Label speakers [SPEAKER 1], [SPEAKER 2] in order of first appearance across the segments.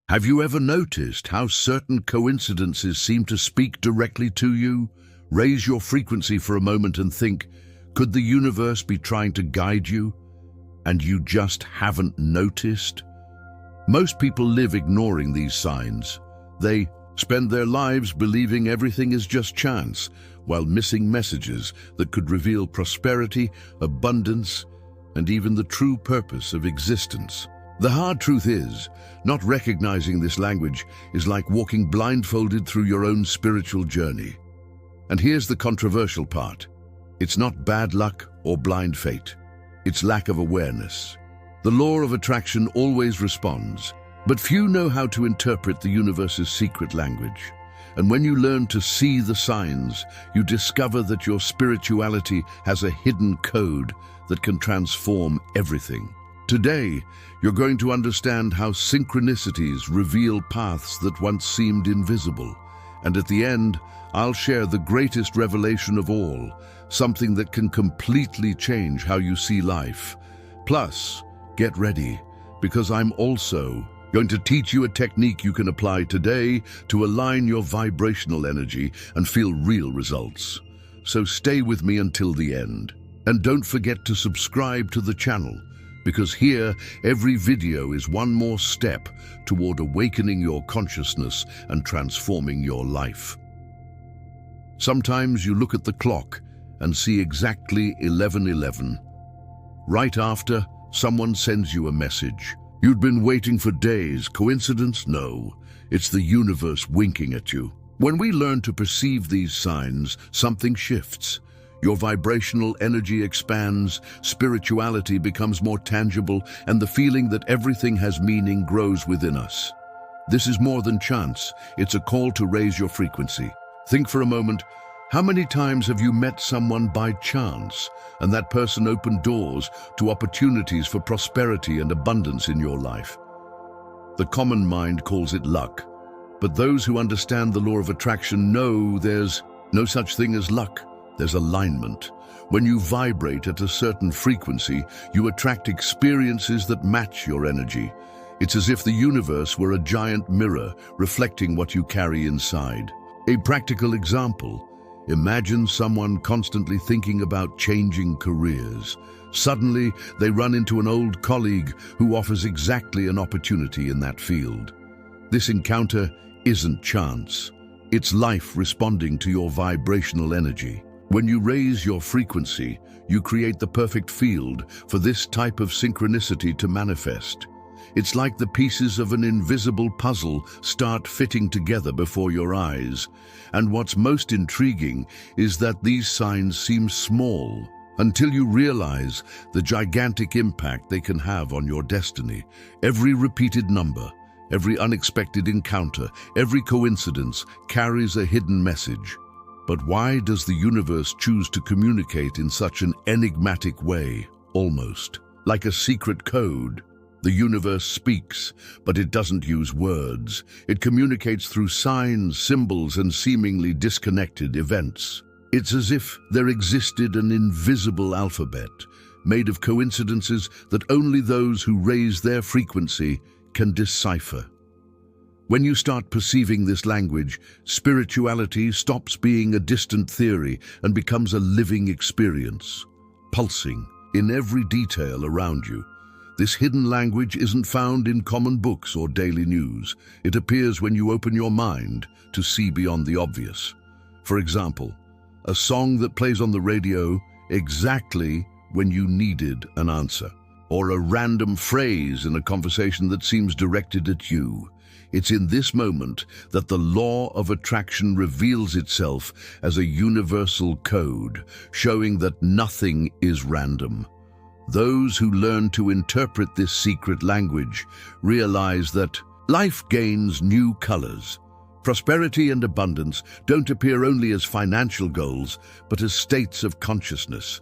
[SPEAKER 1] Have you ever noticed how certain coincidences seem to speak directly to you? Raise your frequency for a moment and think, could the universe be trying to guide you, and you just haven't noticed? Most people live ignoring these signs. They spend their lives believing everything is just chance, while missing messages that could reveal prosperity, abundance, and even the true purpose of existence. The hard truth is, not recognizing this language is like walking blindfolded through your own spiritual journey. And here's the controversial part. It's not bad luck or blind fate. It's lack of awareness. The law of attraction always responds, but few know how to interpret the universe's secret language. And when you learn to see the signs, you discover that your spirituality has a hidden code that can transform everything. Today, you're going to understand how synchronicities reveal paths that once seemed invisible. And at the end, I'll share the greatest revelation of all, something that can completely change how you see life. Plus, get ready, because I'm also going to teach you a technique you can apply today to align your vibrational energy and feel real results. So stay with me until the end. And don't forget to subscribe to the channel, because here, every video is one more step toward awakening your consciousness and transforming your life. Sometimes you look at the clock and see exactly 11:11. Right after, someone sends you a message. You'd been waiting for days. Coincidence? No. It's the universe winking at you. When we learn to perceive these signs, something shifts. Your vibrational energy expands, spirituality becomes more tangible, and the feeling that everything has meaning grows within us. This is more than chance. It's a call to raise your frequency. Think for a moment, how many times have you met someone by chance, and that person opened doors to opportunities for prosperity and abundance in your life? The common mind calls it luck, but those who understand the law of attraction know there's no such thing as luck. There's alignment. When you vibrate at a certain frequency, you attract experiences that match your energy. It's as if the universe were a giant mirror reflecting what you carry inside. A practical example: imagine someone constantly thinking about changing careers. Suddenly, they run into an old colleague who offers exactly an opportunity in that field. This encounter isn't chance. It's life responding to your vibrational energy. When you raise your frequency, you create the perfect field for this type of synchronicity to manifest. It's like the pieces of an invisible puzzle start fitting together before your eyes. And what's most intriguing is that these signs seem small until you realize the gigantic impact they can have on your destiny. Every repeated number, every unexpected encounter, every coincidence carries a hidden message. But why does the universe choose to communicate in such an enigmatic way, almost like a secret code? The universe speaks, but it doesn't use words. It communicates through signs, symbols, and seemingly disconnected events. It's as if there existed an invisible alphabet, made of coincidences that only those who raise their frequency can decipher. When you start perceiving this language, spirituality stops being a distant theory and becomes a living experience, pulsing in every detail around you. This hidden language isn't found in common books or daily news. It appears when you open your mind to see beyond the obvious. For example, a song that plays on the radio exactly when you needed an answer, or a random phrase in a conversation that seems directed at you. It's in this moment that the law of attraction reveals itself as a universal code, showing that nothing is random. Those who learn to interpret this secret language realize that life gains new colors. Prosperity and abundance don't appear only as financial goals, but as states of consciousness.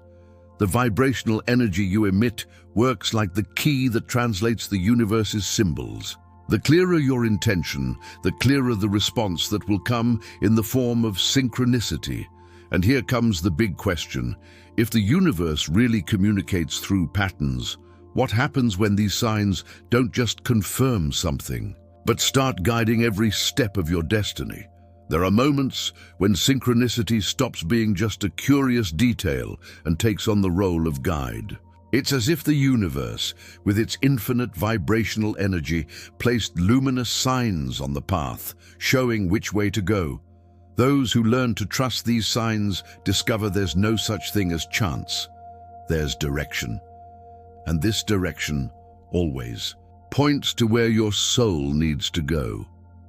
[SPEAKER 1] The vibrational energy you emit works like the key that translates the universe's symbols. The clearer your intention, the clearer the response that will come in the form of synchronicity. And here comes the big question. If the universe really communicates through patterns, what happens when these signs don't just confirm something, but start guiding every step of your destiny. There are moments when synchronicity stops being just a curious detail and takes on the role of guide. It's as if the universe, with its infinite vibrational energy, placed luminous signs on the path, showing which way to go. Those who learn to trust these signs discover there's no such thing as chance. There's direction. And this direction, always, points to where your soul needs to go.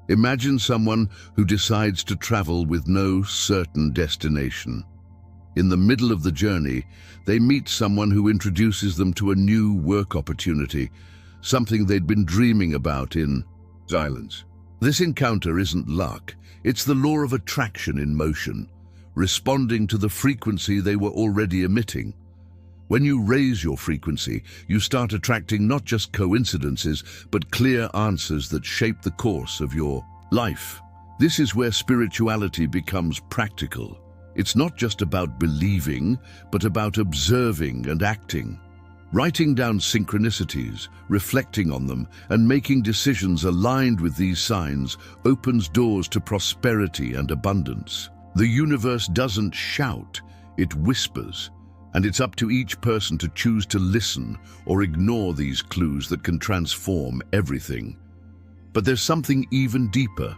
[SPEAKER 1] Imagine someone who decides to travel with no certain destination. In the middle of the journey, they meet someone who introduces them to a new work opportunity, something they'd been dreaming about in silence. This encounter isn't luck, it's the law of attraction in motion, responding to the frequency they were already emitting. When you raise your frequency, you start attracting not just coincidences, but clear answers that shape the course of your life. This is where spirituality becomes practical. It's not just about believing, but about observing and acting. Writing down synchronicities, reflecting on them, and making decisions aligned with these signs opens doors to prosperity and abundance. The universe doesn't shout, it whispers. And it's up to each person to choose to listen or ignore these clues that can transform everything. But there's something even deeper.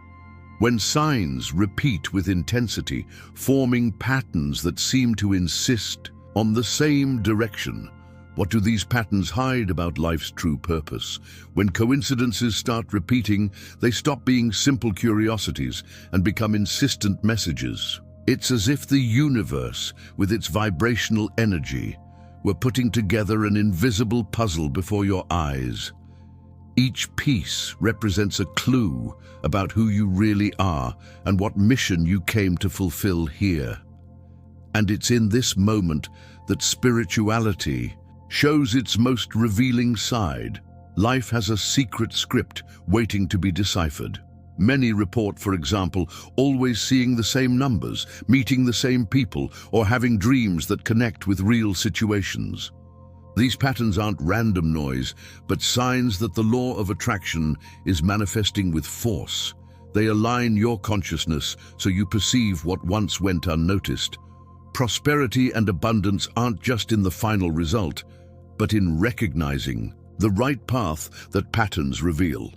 [SPEAKER 1] When signs repeat with intensity, forming patterns that seem to insist on the same direction, what do these patterns hide about life's true purpose? When coincidences start repeating, they stop being simple curiosities and become insistent messages. It's as if the universe, with its vibrational energy, were putting together an invisible puzzle before your eyes. Each piece represents a clue about who you really are and what mission you came to fulfill here. And it's in this moment that spirituality shows its most revealing side. Life has a secret script waiting to be deciphered. Many report, for example, always seeing the same numbers, meeting the same people, or having dreams that connect with real situations. These patterns aren't random noise, but signs that the law of attraction is manifesting with force. They align your consciousness so you perceive what once went unnoticed. Prosperity and abundance aren't just in the final result, but in recognizing the right path that patterns reveal.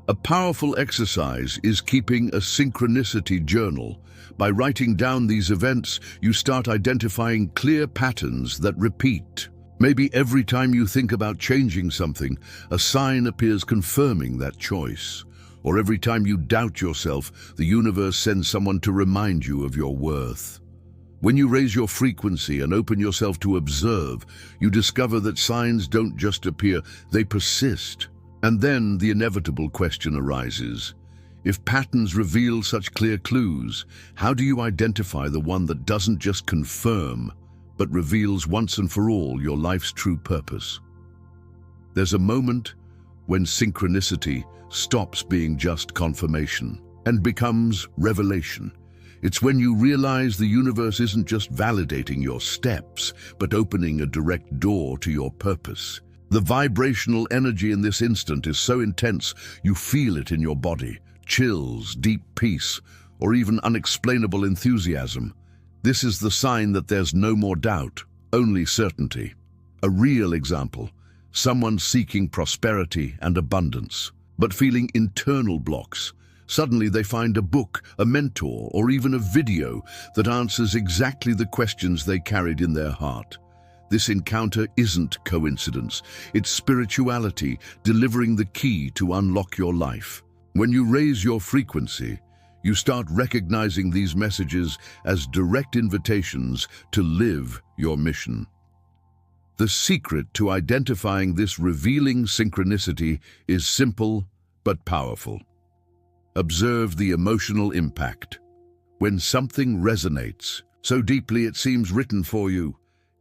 [SPEAKER 1] A powerful exercise is keeping a synchronicity journal. By writing down these events, you start identifying clear patterns that repeat. Maybe every time you think about changing something, a sign appears confirming that choice. Or every time you doubt yourself, the universe sends someone to remind you of your worth. When you raise your frequency and open yourself to observe, you discover that signs don't just appear, they persist. And then the inevitable question arises. If patterns reveal such clear clues, how do you identify the one that doesn't just confirm, but reveals once and for all your life's true purpose? There's a moment when synchronicity stops being just confirmation and becomes revelation. It's when you realize the universe isn't just validating your steps, but opening a direct door to your purpose. The vibrational energy in this instant is so intense you feel it in your body. Chills, deep peace, or even unexplainable enthusiasm. This is the sign that there's no more doubt, only certainty. A real example, someone seeking prosperity and abundance, but feeling internal blocks. Suddenly they find a book, a mentor, or even a video that answers exactly the questions they carried in their heart. This encounter isn't coincidence, it's spirituality delivering the key to unlock your life. When you raise your frequency, you start recognizing these messages as direct invitations to live your mission. The secret to identifying this revealing synchronicity is simple but powerful. Observe the emotional impact. When something resonates so deeply it seems written for you,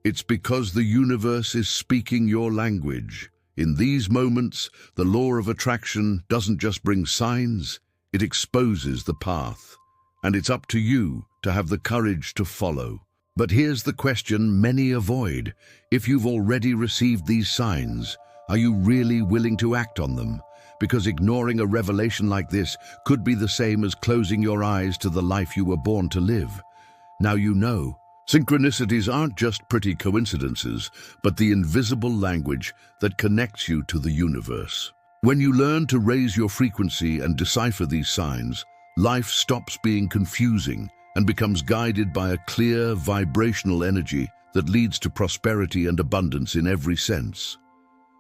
[SPEAKER 1] it's because the universe is speaking your language. In these moments, the law of attraction doesn't just bring signs, it exposes the path. And it's up to you to have the courage to follow. But here's the question many avoid. If you've already received these signs, are you really willing to act on them? because ignoring a revelation like this could be the same as closing your eyes to the life you were born to live. Now you know. Synchronicities aren't just pretty coincidences, but the invisible language that connects you to the universe. When you learn to raise your frequency and decipher these signs, life stops being confusing and becomes guided by a clear, vibrational energy that leads to prosperity and abundance in every sense.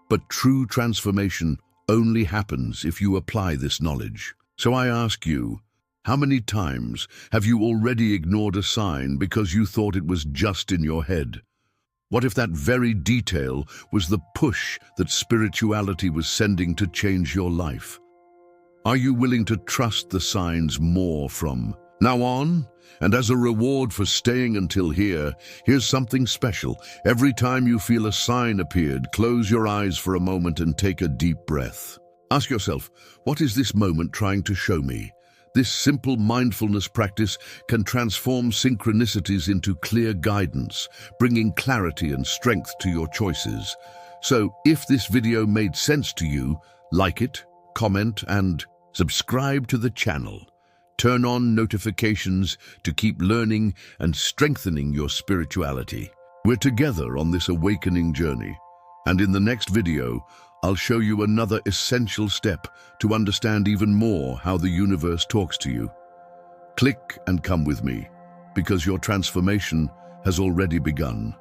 [SPEAKER 1] But true transformation only happens if you apply this knowledge. So I ask you, how many times have you already ignored a sign because you thought it was just in your head? What if that very detail was the push that spirituality was sending to change your life? Are you willing to trust the signs more from now on? And as a reward for staying until here, here's something special. Every time you feel a sign appeared, close your eyes for a moment and take a deep breath. Ask yourself, what is this moment trying to show me? This simple mindfulness practice can transform synchronicities into clear guidance, bringing clarity and strength to your choices. So, if this video made sense to you, like it, comment, and subscribe to the channel. Turn on notifications to keep learning and strengthening your spirituality. We're together on this awakening journey, and in the next video, I'll show you another essential step to understand even more how the universe talks to you. Click and come with me, because your transformation has already begun.